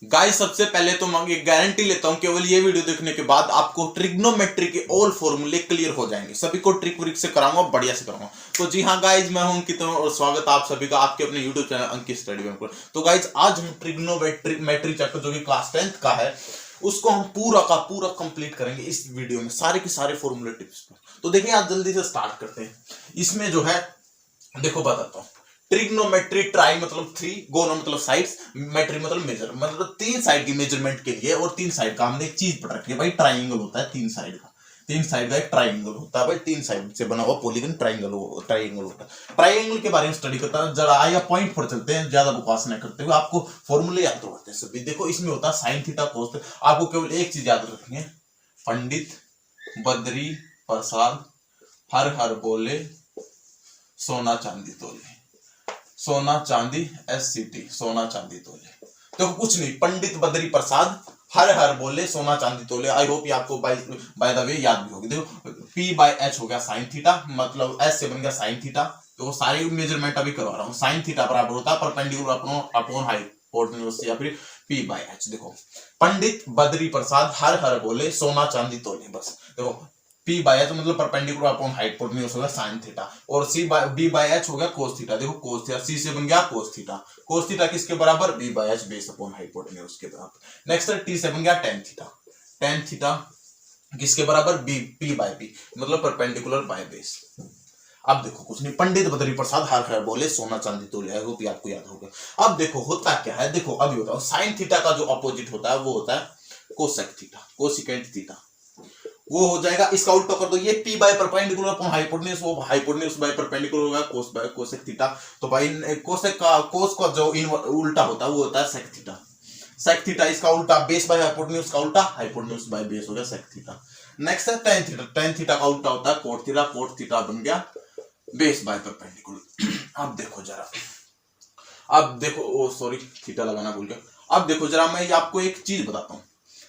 Guys सबसे पहले तो मैं ये गारंटी लेता हूं केवल ये वीडियो देखने के बाद आपको ट्रिग्नोमेट्री के ऑल फॉर्मूले क्लियर हो जाएंगे। सभी को ट्रिक व्रिक से कराऊंगा, बढ़िया से कराऊंगा। तो जी हाँ गाइस, मैं हूं अंकित और स्वागत आप सभी का आपके अपने यूट्यूब चैनल अंकित स्टडी में। तो गाइस आज हम ट्रिग्नोमेट्री चैप्टर जो कि क्लास 10th का है उसको हम पूरा का पूरा कंप्लीट करेंगे इस वीडियो में, सारे के सारे फॉर्मूले टिप्स पर। तो देखिए आज जल्दी से स्टार्ट करते हैं। इसमें जो है देखो बताता हूँ। ट्रिग्नोमेट्री, ट्राई मतलब थ्री, गोनो मतलब साइड्स, मेट्री मतलब मेजर, मतलब तीन साइड की मेजरमेंट के लिए। और तीन साइड का हमने एक चीज पढ़ रखी है भाई, ट्राइंगल होता है तीन साइड का। तीन साइड का एक ट्राइंगल होता है भाई, तीन साइड से बना हुआ पॉलीगन ट्राइंगल होता है। ट्राइंगल के बारे में स्टडी करता है जरा, आया पॉइंट पर चलते हैं, ज्यादा बकवास नहीं करते हुए। आपको फॉर्मूले याद करवाते हैं सभी। देखो इसमें होता है साइन थीटा कोस थीटा। आपको केवल एक चीज याद रखनी है, पंडित बद्री प्रसाद हर हर बोले सोना चांदी तोले। सोना चांदी SCT, सोना चांदी तोले। तो कुछ नहीं, पंडित बद्री प्रसाद हर हर बोले सोना चांदी तोले। आई होप ये आपको बाय द वे याद भी होगी। देखो P/H हो गया साइन थीटा, मतलब S से बन गया साइन थीटा। तो वो सारी मेजरमेंट अभी करवा रहा हूँ। साइन थीटा बराबर होता है परपेंडिकुलर अपॉन हाइपोटेन्यूज या फिर P/H। देखो पंडित बद्री प्रसाद हर हर बोले सोना चांदी तोले, बस देखो P/H मतलब परपेंडिकुलर अपॉन हाइपोटेन्यूज होगा साइन थीटा, और B/H हो गया कोस थीटा। देखो कोस थीटा, C से बन गया कोस थीटा। कोस थीटा किसके बराबर? B/H बेस अपॉन हाइपोटेन्यूज के बराबर। नेक्स्ट T से बन गया टेन थीटा। टेन थीटा किसके बराबर? P/P मतलब परपेंडिकुलर बाय बेस। अब देखो कुछ नहीं, पंडित बद्री प्रसाद हर हर बोले सोना चांदी तोले, आई होप आपको याद होगा। अब देखो होता क्या है, देखो अभी होता है साइन थीटा का जो अपोजिट होता है वो होता है कोसेक थीटा, कोसिकेंट थीटा। वो हो जाएगा, इसका उल्टा कर दो, ये P by perpendicular upon hypotenuse, वो हाइपोटेन्यूज बाय परपेंडिकुलर होगा कोस बाय कोसेक थीटा। तो भाई कोसेक का कोस का जो उल्टा होता है वो होता है सेक थीटा। सेक थीटा इसका उल्टा, बेस बाय हाइपोटेन्यूज का उल्टा हाइपोटेन्यूज बाय बेस हो गया सेक थीटा। नेक्स्ट है टेन थीटा। टेन थीटा का उल्टा होता है कोट थीटा। कोट थीटा बन गया बेस बाय परपेंडिकुलर। अब देखो जरा, अब देखो ओ सॉरी थीटा लगाना भूल गया। अब देखो जरा मैं आपको एक चीज बताता हूँ,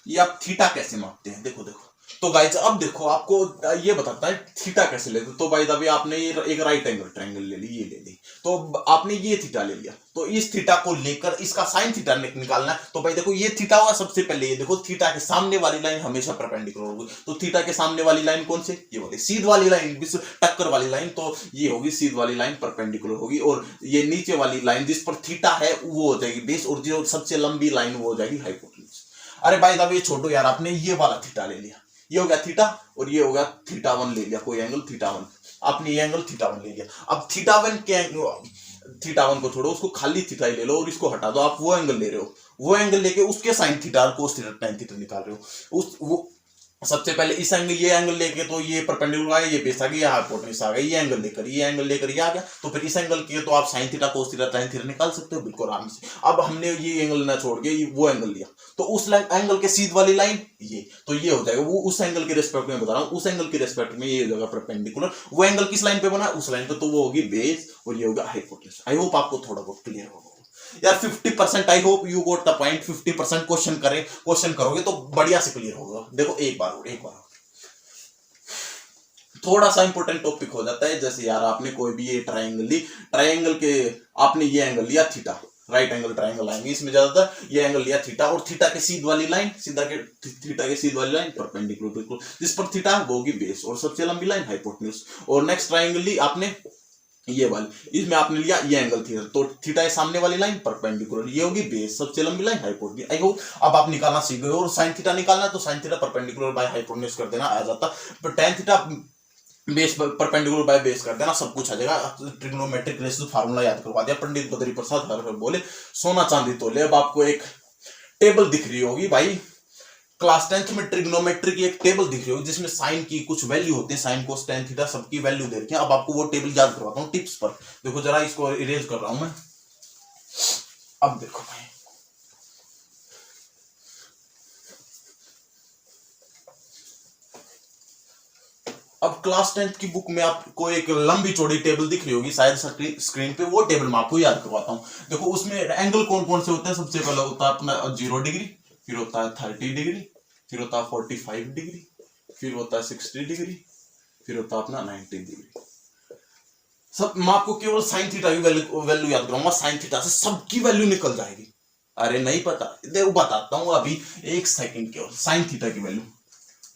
ये आप थीटा कैसे मापते हैं। देखो देखो तो गाइस अब देखो आपको ये बताता है थीटा कैसे लेते। तो भाई अभी आपने एक राइट एंगल ट्रायंगल ले ली, ये ले ली, तो आपने ये थीटा ले लिया, तो इस थीटा को लेकर इसका साइन थीटा निकालना है। तो भाई देखो ये थीटा होगा सबसे पहले, ये देखो थीटा के सामने वाली लाइन हमेशा परपेंडिकुलर होगी। तो थीटा के सामने वाली लाइन कौन सी? ये वाली सीध वाली लाइन, टक्कर वाली लाइन। तो ये होगी सीध वाली लाइन, परपेंडिकुलर होगी। और ये नीचे वाली लाइन जिस पर थीटा है वो हो जाएगी बेस, और जो सबसे लंबी लाइन वो हो जाएगी हाइपोटेन्यूज। अरे भाई साहब ये छोड़ो यार, आपने ये वाला थीटा ले लिया, ये हो गया थीटा, और ये हो गया थीटा वन ले लिया, कोई एंगल थीटा वन, आपने ये एंगल थीटा वन ले लिया। अब थीटा वन के थीटा वन को छोड़ो, उसको खाली थीटा ही ले लो और इसको हटा दो, आप वो एंगल ले रहे हो, वो एंगल लेके उसके sine theta cos theta tan theta निकाल रहे हो। उस वो सबसे पहले इस एंगल, ये एंगल लेके तो ये परपेंडिकुलर आ गया, ये बेस आ गया, हाइपोटेन्यूज आ गया, ये एंगल लेकर ये आ गया। तो फिर इस एंगल के तो आप sine theta cos theta tan theta निकाल सकते हो बिल्कुल आराम से। अब हमने ये एंगल ना छोड़ के वो एंगल लिया, तो उस एंगल के सीध वाली लाइन ये, तो ये हो जाएगा वो उस एंगल के रेस्पेक्ट में बता रहा हूँ, उस एंगल के रेस्पेक्ट में ये हो जाएगा परपेंडिकुलर। वो एंगल किस लाइन पे बना? उस लाइन पे, तो वो होगी बेस और ये होगा हाइपोटेन्यूज। आई होप आपको थोड़ा बहुत क्लियर होगा यार। 50% I hope you got the point. 50% question करोगे तो बढ़िया से क्लियर होगा। देखो एक बार थोड़ा सा इंपॉर्टेंट टॉपिक हो जाता है, जैसे यार आपने कोई भी ये ट्रायंगल ली, ट्रायंगल के आपने ये एंगल लिया थीटा, राइट एंगल ट्रायंगल आएंगे इसमें ज्यादातर, ये एंगल लिया थीटा, और थीटा के सीध वाली लाइन, थीटा के सीध वाली लाइन परपेंडिकुलर बिल्कुल जिस पर थीटा वो होगी बेस, और सबसे लंबी लाइन हाइपोटेन्यूज। और नेक्स्ट ट्रायंगल ली आपने ये वाली, इसमें आपने लिया ये एंगल थीटा, तो थीटा है सामने वाली लाइन परपेंडिकुलर, ये होगी बेस, सबसे लंबी लाइन हाइपोटेन्यूज। आई होप अब आप निकालना सीख गए। और साइन थीटा निकालना है तो sign theta perpendicular by hypotenuse कर देना, आ जाता। पर tan theta base perpendicular by base कर देना, सब कुछ आ जाएगा। ट्रिग्नोमेट्रिक रेशियो फार्मूला याद करवा दिया। पंडित बद्री प्रसाद हर बोले सोना चांदी तोले। अब आपको एक टेबल दिख रही होगी भाई, क्लास 10th में ट्रिग्नोमेट्री की एक टेबल दिख रही होगी जिसमें साइन की कुछ वैल्यू होती है, साइन कोस टेन थीटा सबकी वैल्यू दे रखी है। अब आपको वो टेबल याद करवाता हूँ टिप्स पर। देखो जरा इसको इरेज कर रहा हूं मैं। अब देखो भाई, अब क्लास 10th की बुक में आपको एक लंबी चौड़ी टेबल दिख रही होगी शायद स्क्रीन पे, वो टेबल मैं आपको याद करवाता हूँ। देखो उसमें एंगल कौन कौन से होते हैं। सबसे पहले होता है अपना 0 डिग्री, फिर होता है 30 डिग्री, फिर होता है 45 डिग्री, फिर होता है 60 डिग्री, फिर होता है अपना 90 डिग्री। सब मैं आपको केवल साइन थीटा की वैल्यू याद कराऊंगा, साइन थीटा से सबकी वैल्यू निकल जाएगी। अरे नहीं पता, देखो बताता हूँ अभी, एक सेकंड केवल। साइन थीटा की वैल्यू,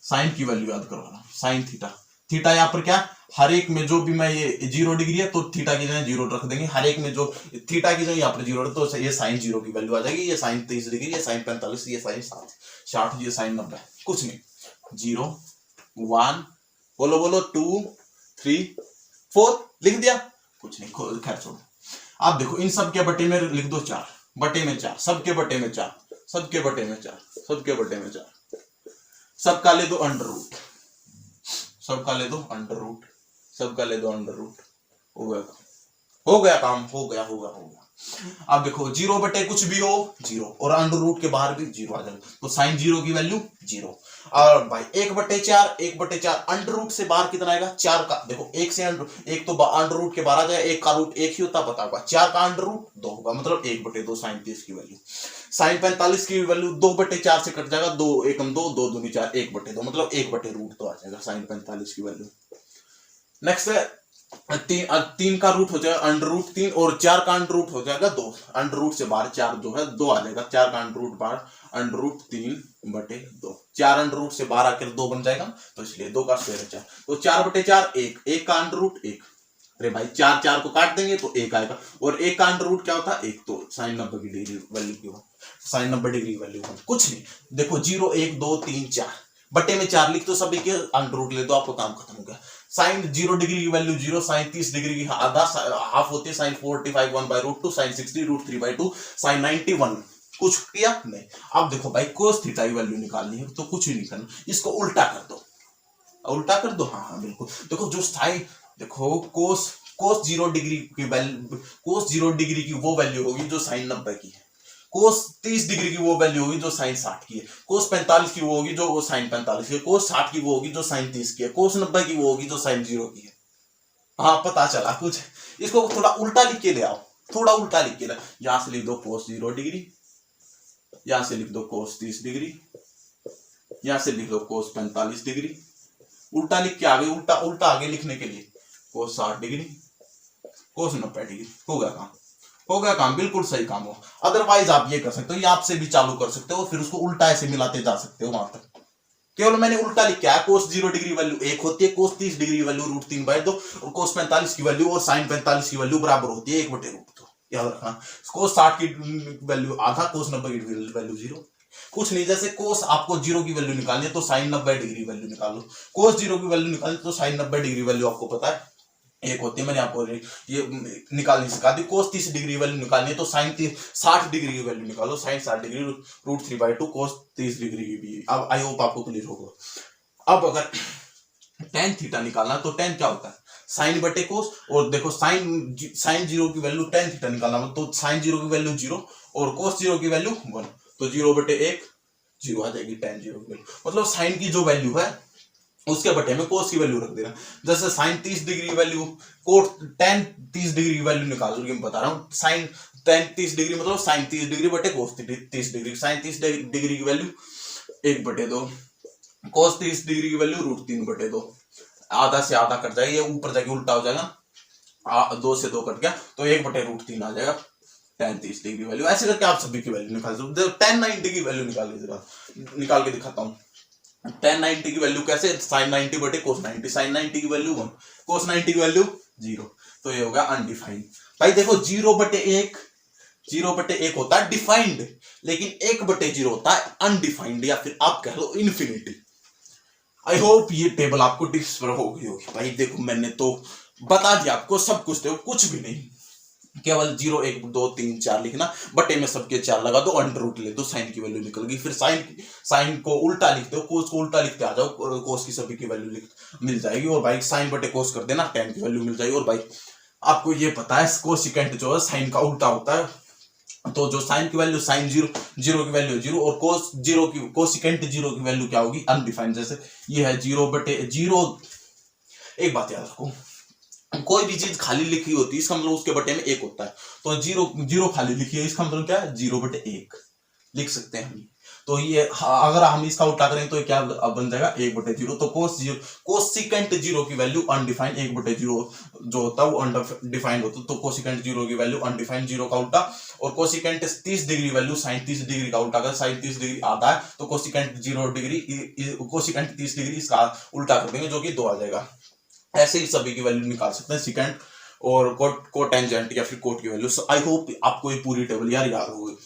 साइन की वैल्यू याद करवा रहा हूँ। साइन थीटा, थीटा यहाँ पर क्या, हर एक में जो भी मैं ये 0 डिग्री है तो थीटा की जगह 0 रख देंगे, हर एक में जो थीटा की जगह यहाँ पर 0 है तो ये साइन 0 की वैल्यू आ जाएगी। ये साइन 30 डिग्री, ये साइन 45, ये साइन 60, ये साइन 90, कुछ नहीं। 0 1 बोलो बोलो 2 3 4 लिख दिया, कुछ नहीं, खैर छोड़ो। आप देखो इन सब के बटे में लिख दो 4, बटे में 4, सबके बटे में 4, सबके बटे में 4, सबके बटे में 4, सबका ले दो अंडर रूट, सबका ले दो अंडर रूट, सबका ले दो अंडर रूट। हो गया काम, हो गया काम, हो गया हो गया हो गया। अब देखो 0 बटे कुछ भी हो 0, और अंडर रूट के बाहर भी 0 आ जाएगा, तो साइन 0 की वैल्यू 0। और भाई 1 बटे 4, 1 बटे 4 अंडर रूट से बाहर कितना आएगा, 4 का। देखो 1 से एक तो अंडर रूट के बाहर आ जाए, 1 का रूट 1 ही होता, पता होगा। 4 का अंडर रूट 2 होगा, मतलब 1 बटे 2 साइन 30 की वैल्यू। साइन 45 की वैल्यू 2 बटे 4 से कट जाएगा, 2 एकम 2, 2 दूनी 4, 1 बटे 2, मतलब 1 बटे रूट 2 आ जाएगा साइन 45 की वैल्यू। नेक्स्ट है 3 का रूट हो जाएगा अंडर रूट 3, और 4 का अंडर रूट हो जाएगा 2। अंडर रूट से बाहर 4 जो है 2 आ जाएगा, 4 का अंडर रूट बाहर, अंडर रूट 3 बटे 2। 4 अंडर रूट से बाहर आकर 2 बन जाएगा, तो इसलिए 2 का स्क्वायर है 4, तो 4 बटे 4 1, 1 का अंडर रूट 1। अरे भाई 4 4 को काट देंगे तो 1 आएगा, और 1 का अंडर रूट क्या होता है 1, तो साइन 90 की डिग्री वैल्यू की, साइन 90 डिग्री वैल्यू कुछ नहीं। देखो 0 1 2 3 4 बटे में 4 लिख दो, सभी के अंडर रूट ले दो, आपको काम खत्म हो गया। साइन 0 डिग्री की वैल्यू 0, साइन 30 डिग्री की आधा हाफ होती है, साइन 45 1/√2, साइन 60 √3/2, साइन 91। कुछ किया नहीं। अब देखो भाई कोस थीटा की वैल्यू निकालनी है, तो कुछ ही नहीं करना, इसको उल्टा कर दो, उल्टा कर दो। हाँ बिल्कुल, देखो जो साइन, देखो कोस 0 डिग्री की वैल्यू, कोस 0 डिग्री की वो वैल्यू होगी जो साइन 90 की है, कोस 30 डिग्री की वो वैल्यू होगी जो साइन 60 की है, कोस 45 की वो होगी जो वो साइन 45 की है, कोस 60 की वो होगी जो साइन 30 की है, कोस 90 की वो होगी जो साइन 0 की है। हाँ पता चला कुछ। इसको थोड़ा उल्टा लिख के ले आओ, थोड़ा उल्टा लिख के ले, यहां से लिख दो कोस 0 डिग्री, यहां से लिख दो कोस 30 डिग्री, यहां से लिख दो कोस 45 डिग्री। उल्टा लिख के आगे, उल्टा उल्टा आगे लिखने के लिए कोस 60 डिग्री, कोस 90 डिग्री। हो गया काम, हो गया काम, बिल्कुल सही काम हो। अदरवाइज आप ये कर सकते हो, ये आपसे भी चालू कर सकते हो, फिर उसको उल्टा ऐसे मिलाते जा सकते हो वहां तक। केवल मैंने उल्टा लिखा है, कोस 0 डिग्री वैल्यू 1 होती है, कोस 30 डिग्री वैल्यू √3/2, और कोस 45 की वैल्यू और साइन 45 की वैल्यू बराबर होती है 1/√2। याद रखना। कोस 60 की वैल्यू आधा, कोस 90 की वैल्यू 0। कुछ नहीं, जैसे कोस आपको 0 की वैल्यू निकालनी है तो साइन 90 डिग्री वैल्यू निकाल लो, कोस 0 की वैल्यू निकालनी तो साइन 90 डिग्री वैल्यू आपको पता है 1 होती है, मैंने आपको ये निकालनी सिखा दी। कोस 30 डिग्री वैल्यू निकालनी है तो साइन 60 डिग्री की वैल्यू निकालो, साइन 60 डिग्री √3/2, कोस 30 डिग्री की भी। अब आई होप आपको क्लियर होगा। अब अगर टेन थीटा निकालना तो टेन क्या होता है, साइन बटे कोस, और देखो साइन 0 की वैल्यू टेन थीटा निकालना तो साइन 0 की वैल्यू 0 और कोस 0 की वैल्यू 1, तो 0/1 0 आ जाएगी टेन 0 की वैल्यू। मतलब साइन की जो वैल्यू है उसके बटे में कोस की वैल्यू रख देना। जैसे sine 30 degree value, cos tan 30 degree value निकाल मैं बता रहा हूँ। साइन टेन 30 डिग्री मतलब साइन 30 डिग्री बटे कोस 30 डिग्री। साइन 30 डिग्री की वैल्यू 1/2, कोस 30 डिग्री की वैल्यू √3/2। आधा से आधा कट जाएगा, ये ऊपर जाके उल्टा हो जाएगा, 2 से 2 कट गया तो 1/√3 आ जाएगा टेन 30 डिग्री वैल्यू। ऐसे करके आप सभी की वैल्यू निकाल सकते। टेन 90 की वैल्यू निकाल के दिखाता हूँ। टेन 90 की वैल्यू कैसे, साइन 90 बटे कोस 90, साइन 90 की वैल्यू 1, कोस 90 की वैल्यू 0, तो ये होगा अनडिफाइंड। भाई देखो 0/1 होता है डिफाइंड, लेकिन 1/0 होता है अनडिफाइंड, या फिर आप कह लो इन्फिनिटी। आई होप ये टेबल आपको डिस्क पर हो गई होगी। भाई देखो मैंने तो बता दिया आपको सब कुछ, देखो कुछ भी नहीं, केवल 0 1 2 3 4 लिखना, बटे में सबके 4 लगा दो, अंडर रूट ले दो, साइन की वैल्यू निकल गई। फिर साइन को उल्टा लिखते हो, कोस को उल्टा लिखते आ जाओ, कोस की सभी की वैल्यू मिल जाएगी, और भाई साइन बटे कोस कर देना, टेन की वैल्यू मिल जाएगी। और भाई आपको ये पता है कोसिकेंट जो है साइन का उल्टा होता है, तो जो साइन की वैल्यू साइन 0 की वैल्यू 0, और कोस 0 की कोसिकेंट 0 की वैल्यू क्या होगी अनडिफाइंड। जैसे ये है 0/0। एक बात याद रखो, कोई भी चीज खाली लिखी होती है इसका मतलब उसके बटे में 1 होता है, तो 0 खाली लिखी है इसका मतलब क्या है 0/1, लिख सकते हैं हम। तो ये अगर हम इसका उल्टा करें तो क्या बन जाएगा 1/0। तो कोसिकेंट जीरो की वैल्यू अनडिफाइंड, 1/0 जो होता है वो अनडिफाइंड होता है। तो कोसिकेंट जीरो की वैल्यू अनडिफाइंड, जीरो का उल्टा। और cosecant 30 degree value sine 30 degree का उल्टा। अगर साइन 30 डिग्री आता है तो कोसिकेंट 0 डिग्री, कोसिकेंट 30 डिग्री इसका उल्टा कर देंगे जो कि 2 आ जाएगा। ऐसे ही सभी की वैल्यू निकाल सकते हैं, सिकेंट और कोटेंजेंट या फिर कोट की वैल्यू। आई होप आपको ये पूरी टेबल यार याद होगी।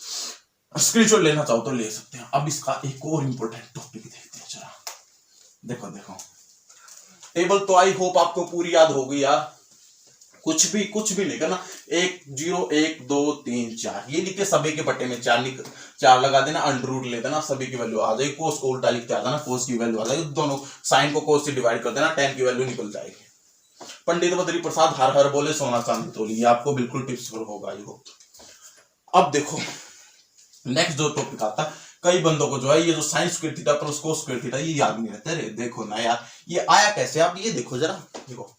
स्क्रीनशॉट लेना चाहो तो ले सकते हैं। अब इसका एक और इंपॉर्टेंट टॉपिक देखते हैं जरा। देखो टेबल तो आई होप आपको पूरी याद होगी यार। कुछ भी नहीं करना। 1 0 1 2 3 4 ये लिख के सभी के पट्टे में 4 लगा देना, अंडर रूट ले देना, सभी की वैल्यू आ जाएगी। कोस को उल्टा लिखते आ जाना, कोस की वैल्यू आ जाएगी। दोनों साइन को कोस से डिवाइड कर देना, tan की वैल्यू निकल जाएगी। पंडित बद्री प्रसाद हर हर बोले सोना चांदी तोली, ये आपको बिल्कुल टिप्स होगा ये हो। अब देखो नेक्स्ट जो टॉपिक आता है, कई बंदों को जो है ये जो sign square theta plus cos square theta ये याद नहीं रहता। अरे देखो ना यार ये आया कैसे, आप ये देखो जरा। देखो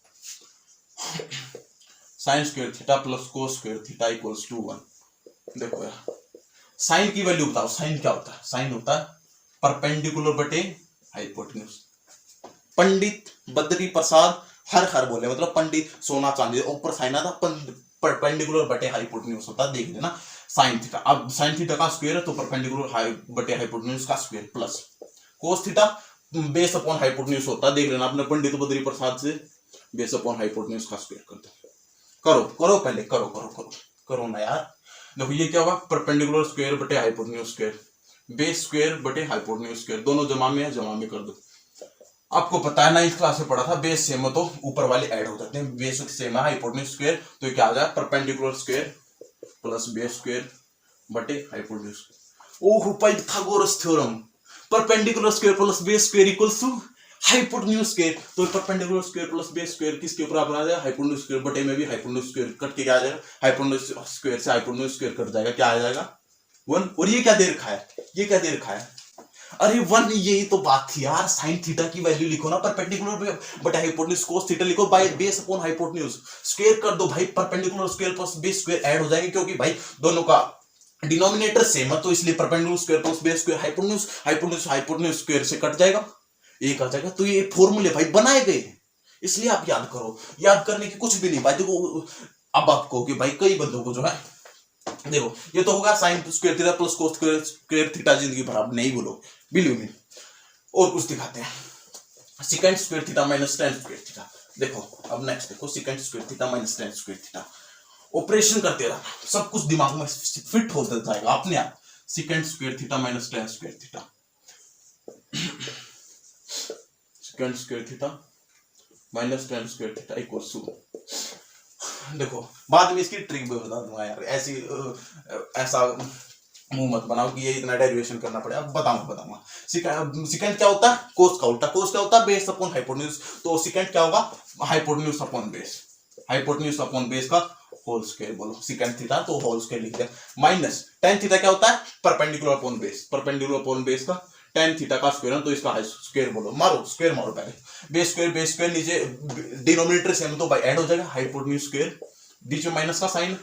sine square theta plus cos square theta equals to 1। देखो यार साइन की वैल्यू बताओ। साइन क्या होता है? साइन होता है परपेंडिकुलर बटे हाइपोटेन्यूज। पंडित बद्री प्रसाद हर हर बोले मतलब पंडित सोना चांदी, ऊपर साइन आता परपेंडिकुलर बटे हाइपोटेन्यूज होता है। देख लेना साइन थीटा। अब साइन थीटा का स्क्वायर है तो परपेंडिकुलर बटे हाइपोटेन्यूज का square plus cos theta base upon hypotenuse होता है। देख लेना अपने पंडित बद्री प्रसाद से बेस अपॉन हाइपोटेन्यूज का स्क्वायर कर दो। करो पहले करो ना यार। देखो ये क्या होगा, परपेंडिकुलर स्क्वायर बटे हाइपोटेन्यूज स्क्वायर, बेस स्क्वायर बटे हाइपोटेन्यूज स्क्वायर, दोनों जमा में है, जमा में कर दो। आपको पता है 9th क्लास में पढ़ा था, बेस सेम हो तो ऊपर वाले ऐड हो जाते हैं। बेस सेम है हाइपोटेन्यूज स्क्वायर तो ये क्या आ जाए perpendicular square plus base square बटे hypotenuse. Oh Pythagoras theorem, perpendicular square plus base square equals to hypotenuse square. तो perpendicular square plus base square किसके ऊपर आ जाएगा? हाइपोटेन्यूज स्क्वायर बटे में भी हाइपोटेन्यूज स्क्वायर कट के क्या आ जाएगा? हाइपोटेन्यूज स्क्वायर से हाइपोटेन्यूज स्क्वायर कट जाएगा, क्या आ जाएगा 1। और ये क्या दे रखा है? ये क्या दे रखा है? अरे 1, यही तो बात थी यार। साइन थीटा की वैल्यू लिखो ना परपेंडिकुलर बटे हाइपोटेन्यूज, कोस थीटा लिखो by base upon hypotenuse, square कर दो भाई। Perpendicular square plus base square add हो जाएंगे क्योंकि भाई दोनों का डिनोमिनेटर सेम है तो इसलिए perpendicular square plus base square hypotenuse square से कट जाएगा, एक आ जाएगा। तो ये फॉर्मूले भाई बनाए गए इसलिए आप याद करो। याद करने की कुछ भी नहीं भाई। देखो अब आप कहो कि भाई कई बंदों को जो है, देखो ये तो होगा sign square theta plus cos square theta, जिंदगी भर आप नहीं भूलो, बिलीव मी। और कुछ दिखाते हैं, second square theta minus tan square theta. देखो अब नेक्स्ट देखो second square theta minus tan square theta. Operation करते रहना, सब कुछ दिमाग में फिट हो जाएगा अपने आप। Secant square theta minus tan square theta, secant square theta minus tan square theta equals to. देखो बाद में इसकी ट्रिक भी बता दूंगा यार, ऐसा मुंह मत बनाओ कि ये इतना डेरिवेशन करना पड़ेगा। बताऊंगा। सेकंड क्या होता है? कोस का उल्टा। कोस क्या होता है? Base upon hypotenuse. तो सेकंड क्या होगा? Hypotenuse upon base, hypotenuse upon base का होल स्क्वायर बोलो। सेकंड थीटा तो होल स्क्वायर लिख दिया। माइनस tan थीटा क्या होता है? Perpendicular upon base, perpendicular upon base का tan थीटा का स्क्वायर तो इसका स्क्वायर बोलो। मारो स्क्वायर मारो पहले, बेस स्क्वायर नीचे डिनोमिनेटर सेम तो भाई ऐड हो जाएगा हाइपोटेन्यूज स्क्वायर, बीच में माइनस का साइन,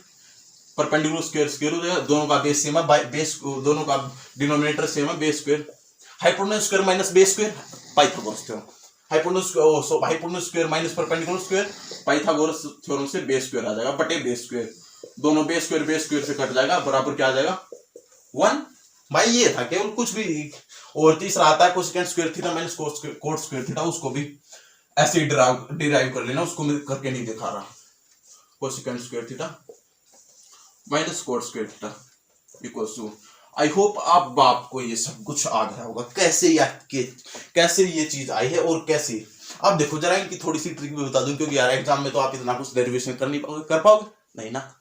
परपेंडिकुलर स्क्वायर हो जाएगा। दोनों का बेस सेम है, बेस दोनों का डिनोमिनेटर सेम है, base square hypotenuse square minus base square Pythagoras theorem. Hypotenuse square minus perpendicular square Pythagoras theorem से बेस स्क्वायर आ जाएगा बटे बेस स्क्वायर। दोनों बेस स्क्वायर से कट जाएगा, बराबर क्या आ जाएगा 1। भाई ये था केवल कुछ भी। और तीसरा आता है cosecant square theta minus cot square theta, उसको भी ऐसे ही डिराइव कर लेना, उसको मैं करके नहीं दिखा रहा। Cosecant square theta minus cot square theta equals to. I hope आपको ये सब कुछ आ गया होगा कैसे ये चीज आई है और कैसे। अब देखो जरा इनकी थोड़ी सी ट्रिक भी बता दूं, क्योंकि यार एग्जाम में तो आप इतना कुछ डेरिवेशन कर पाओगे नहीं ना।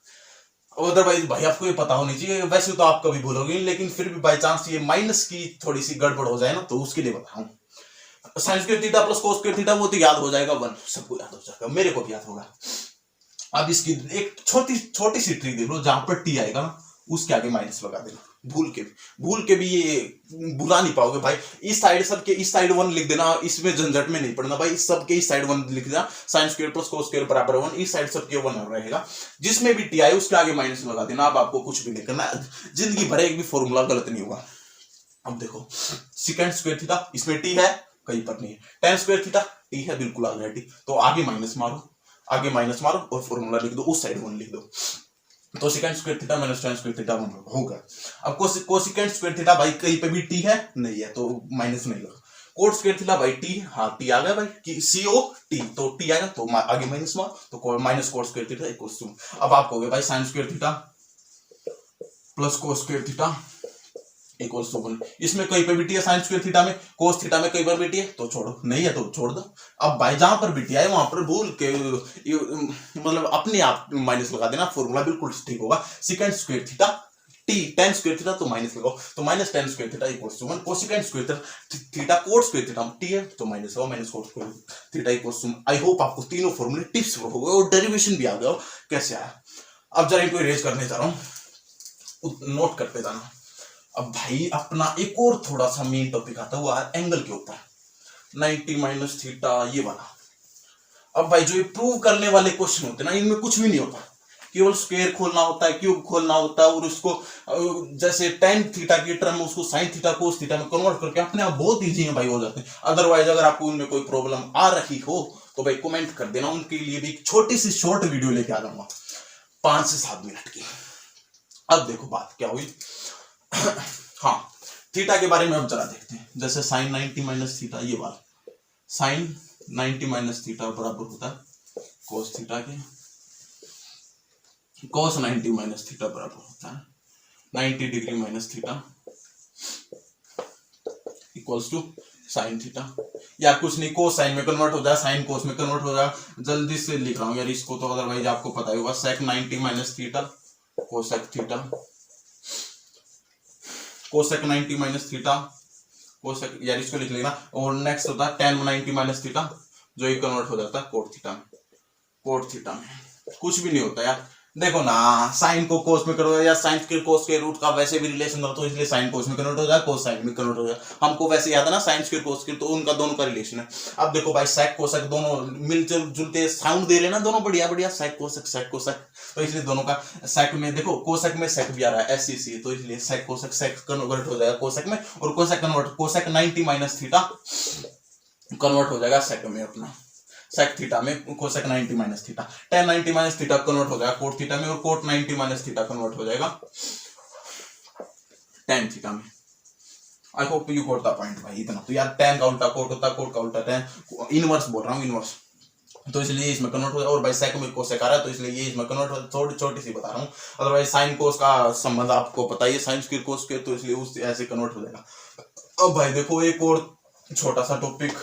अदरवाइज भाई आपको ये पता होनी चाहिए। वैसे तो आप कभी भूलोगे, लेकिन फिर भी बाई चांस ये माइनस की थोड़ी सी गड़बड़ हो जाए ना, तो उसके लिए बताऊं। Sign square theta plus cos square theta वो तो याद हो जाएगा 1, सबको याद हो जाएगा, मेरे को भी याद होगा। अब इसकी एक छोटी सी ट्रिक देख लो, जहां पर टी आएगा ना उसके आगे माइनस लगा देना, भूल के भी ये भुला नहीं पाओगे भाई। इस साइड सबके इस साइड 1 लिख देना, इसमें झंझट में नहीं पड़ना भाई। इस सबके इस साइड 1 लिख देना, sine square plus cos square बराबर 1, इस साइड सबके 1 रहेगा। जिसमें भी टी आए उसके आगे माइनस लगा देना। अब आपको कुछ भी नहीं करना, जिंदगी भर एक भी फॉर्मूला गलत नहीं होगा। अब देखो सेकंड स्क्वायर थीटा, इसमें टी है कहीं पर नहीं है, टेन स्क्वायर थीटा टी है बिल्कुल आ गया टी, तो आगे माइनस मारो और फॉर्मूला लिख दो, उस साइड 1 लिख दो। तो second square theta minus tan square theta 1 होगा। अब कोसेकेंड स्क्वायर थीटा भाई कहीं पे भी टी है नहीं है तो माइनस नहीं लगा। कोट स्क्वायर थीटा भाई टी, हाँ टी आ गया भाई, CO टी, तो टी आएगा तो आगे माइनस मार, तो minus cot square theta equals to. अब आप कहोगे भाई sine square theta plus cos square theta equals to 1। इसमें कहीं पे भी टी है, साइन स्क्वायर थीटा में, कोस थीटा में कहीं पर भी टी है तो छोड़ो, नहीं है तो छोड़ दो। अब भाई जहां पर भी टी है वहां पर भूल के मतलब अपने आप माइनस लगा देना, फॉर्मूला बिल्कुल ठीक होगा। Sec square theta T, tan square theta तो माइनस लगाओ, तो minus tan square theta equals to 1। Cosec square theta cot square theta T है तो माइनस लगाओ, minus cot square theta equals to. I hope आपको तीनों फॉर्मूले टिप्स हो गए और डेरिवेशन भी आ गया हो कैसे आया। अब जरा इनको इरेज करने जा रहा हूँ, नोट करते जाना। अब भाई अपना एक और थोड़ा सा मेन टॉपिक आता हुआ है एंगल के ऊपर, 90 माइनस थीटा ये वाला। अब भाई जो ये प्रूव करने वाले क्वेश्चन होते हैं ना, इनमें कुछ भी नहीं होता, केवल स्क्वायर खोलना होता है, क्यूब खोलना होता है, और उसको जैसे टेन थीटा की टर्म उसको साइन थीटा कोस थीटा में कन्वर्ट करके अपने आप बहुत इजी है भाई हो जाते हैं। अदरवाइज अगर आपको उनमें कोई प्रॉब्लम आ रही हो तो भाई कमेंट कर देना, उनके लिए भी एक छोटी सी शॉर्ट वीडियो लेके आ जाऊंगा 5 से 7 मिनट की। अब देखो बात क्या हुई हाँ थीटा के बारे में अब जरा देखते हैं। जैसे साइन 90 माइनस थीटा ये वाला, साइन 90 माइनस थीटा बराबर होता है कोस थीटा के, कोस 90 माइनस थीटा बराबर होता है 90 degree minus theta equals to sine theta. या कुछ नहीं, कोस साइन में कन्वर्ट हो जाए, साइन कोस में कन्वर्ट हो जाए। जल्दी से लिख रहा हूं यार इसको, तो अदरवाइज आपको पता ही होगा। सेक 90 minus theta cosec theta, cosec 90 minus theta cosec, यार इसको लिख लेना। और नेक्स्ट होता है टेन 90 माइनस थीटा, जो ये कन्वर्ट हो जाता है कोट थीटा में। कोट थीटा में कुछ भी नहीं होता यार, देखो ना, साइन को कोस में कन्वर्ट, या साइन के कोस के रूट का वैसे भी रिलेशन हो तो इसलिए साइन कोस में कन्वर्ट हो जाए, कोस साइन में कन्वर्ट हो जाए। हमको वैसे याद है ना साइन के कोस के, तो उनका दोनों का रिलेशन है। अब देखो भाई सेक कोसेक दोनों मिलजुल जुलते साउंड दे रहे ना, दोनों बढ़िया बढ़िया, सेक कोसेक, तो इसलिए दोनों का सेक में देखो, कोसेक में सेक भी आ रहा है SCC, तो इसलिए सेक कोसेक सेक कन्वर्ट हो जाएगा कोसेक में, और कोसेक 90 माइनस थीटा कन्वर्ट हो जाएगा सेक में अपना, सेक थीटा में, cosec 90 minus theta. Ten 90 minus theta convert हो जाएगा कोट थीटा में, और कोट 90 माइनस थीटा कन्वर्ट हो जाएगा टेन थीटा में। I hope you got the point भाई। इतना तो यार, टेन का उल्टा कोट होता है, कोट का उल्टा टेन, इनवर्स बोल रहा हूँ, इनवर्स, तो इसलिए इसमें कन्वर्ट हो जाए। और भाई सेक में कोसेक आ रहा है तो इसलिए ये इसमें कन्वर्ट हो जाए। थोड़ी छोटी सी बता रहा हूँ, अदरवाइज साइन कोस का संबंध आपको पता ही, साइन स्क्वायर कोस के, तो इसलिए उस ऐसे कन्वर्ट हो जाएगा। अब भाई देखो एक और छोटा सा टॉपिक,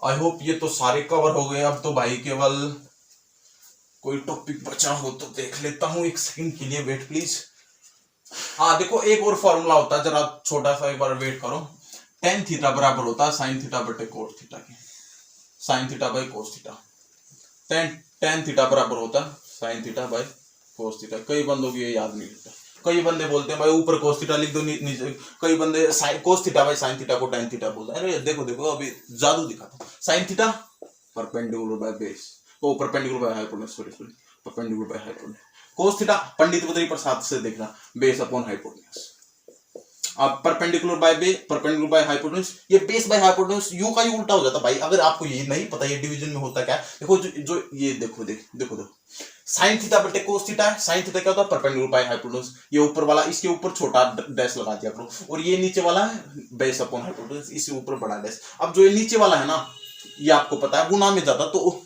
आई होप ये तो सारे कवर हो गए। अब तो भाई केवल कोई टॉपिक बचा हो तो देख लेता हूं, एक सेकंड के लिए वेट प्लीज। हाँ देखो एक और फॉर्मूला होता है, जरा छोटा सा एक बार वेट करो। टेन थीटा बराबर होता है साइन थीटा बटे कोट थीटा के, sine theta by cos theta. Tan theta बराबर होता है sine theta by cos theta. कई बंदों को ये याद नहीं रहता, कई बंदे बोलते हैं भाई ऊपर कोस थीटा लिख दो, नीचे कई बंदे cos theta by sine theta को टेन थीटा बोलते हैं। अरे देखो देखो अभी जादू दिखाता हूं। Sine theta perpendicular by base, वो perpendicular by hypotenuse, sorry perpendicular by hypotenuse. Cos theta Pandit Badri Prasad से देखना, बेस अपॉन हाइपोटेन्यूज। अब परपेंडिकुलर बाय हाइपोटेन्यूज, ये बेस बाय हाइपोटेन्यूज, यू का ही उल्टा हो जाता भाई। अगर आपको ये नहीं पता ये डिवीजन में होता क्या, देखो जो ये देखो साइन थीटा बटे कोस थीटा है। साइन थीटा क्या होता है, परपेंडिकुलर बाय हाइपोटेन्यूज। ये ऊपर वाला इसके ऊपर छोटा डैश लगा दिया करो, और ये नीचे वाला है बेस अपॉन हाइपोटेन्यूज, इसके ऊपर बड़ा डैश। अब जो ये नीचे वाला है ना, ये आपको पता है गुना में जाता, तो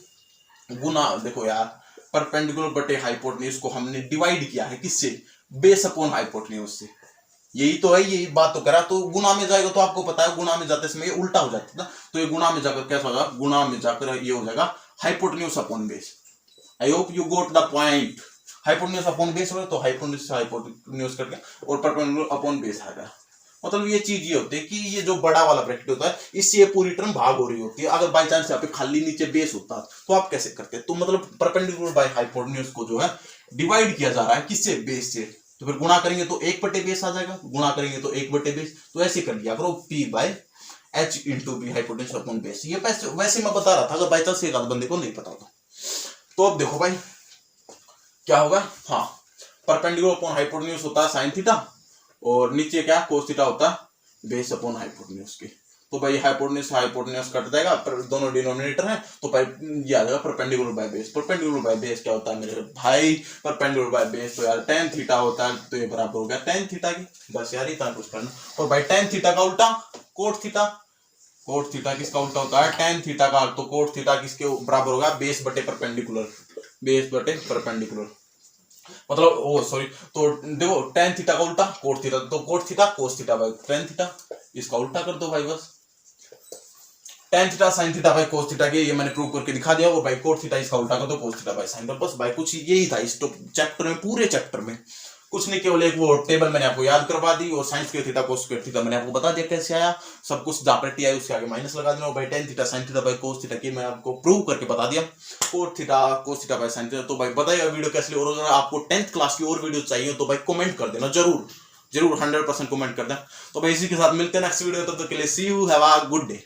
गुना देखो यार, परपेंडिकुलर बटे हाइपोटेन्यूज को हमने डिवाइड किया है किससे, बेस अपॉन हाइपोटेन्यूज से। यही तो है, यही बात तो करा, तो गुना में जाएगा तो आपको पता है गुना में जाते समय ये उल्टा हो जाता था, तो ये गुना में जाकर कैसा होगा, गुना में जाकर ये हो जाएगा hypotenuse upon base. I hope you got the point. Hypotenuse upon base हो तो हाइपोटेन्यूज से हाइपोटेन्यूज करके और परपेंडिकुलर अपॉन बेस आएगा। मतलब ये चीज ये होती है कि ये जो बड़ा वाला ब्रैकेट होता है, इससे ये पूरी टर्म भाग हो रही होती है। अगर बाई चांस यहाँ पे खाली नीचे बेस होता तो आप कैसे करते, तो मतलब परपेंडिकुलर बाय हाइपोटेन्यूज को जो है डिवाइड किया जा रहा है किससे, बेस से, तो फिर गुणा करेंगे तो 1/बेस आ जाएगा, गुणा करेंगे तो 1/बेस, तो ऐसे कर लिया करो P/H into B hypotenuse upon base. ये वैसे मैं बता रहा था, अगर बाई चांस एक आध बंदे को नहीं पता होता। तो अब देखो भाई क्या होगा, हाँ परपेंडिकुलर अपॉन हाइपोटेन्यूज होता है साइन थीटा, और नीचे क्या कोस थीटा होता है बेस अपॉन हाइपोटेन्यूज की। तो भाई हाइपोटेन्यूज कट जाएगा, पर दोनों डिनोमिनेटर है, तो भाई ये आ जाएगा perpendicular by base. Perpendicular by base क्या होता है मेरे भाई, परपेंडिकुलर बाय बेस तो यार tan थीटा होता है, तो ये बराबर हो गया tan थीटा की, बस यार इतना कुछ करना। और भाई tan थीटा का उल्टा कोट थीटा, कोट थीटा किसका उल्टा होता है, tan थीटा का, तो कोट थीटा किसके बराबर होगा, बेस बटे परपेंडिकुलर, बेस बटे परपेंडिकुलर, मतलब ओ सॉरी, तो देखो tan थीटा का उल्टा कोट थीटा, तो cot theta cos theta by tan theta, इसका उल्टा कर दो भाई बस। tan theta sin theta by cos theta के, ये मैंने प्रूव करके दिखा दिया। और भाई cot थीटा इसका उल्टा कर दो cos theta by sin theta, बस भाई कुछ यही था इस चैप्टर में, पूरे चैप्टर में कुछ नहीं, केवल एक वो टेबल मैंने आपको याद करवा दी, और sin square theta cos square theta मैंने आपको बता दिया कैसे आया, सब कुछ जहां पर टी आई उसके आगे माइनस लगा देना। और भाई tan theta sin theta by cos theta की मैं आपको प्रूव करके बता दिया, cot theta cos theta by sin theta. तो भाई बताइए वीडियो कैसे, और अगर आपको 10th क्लास की और वीडियो चाहिए तो भाई कमेंट कर देना, जरूर जरूर 100% कमेंट कर देना। तो भाई इसी के साथ मिलते हैं नेक्स्ट वीडियो, तब तक के लिए see you, have a good day.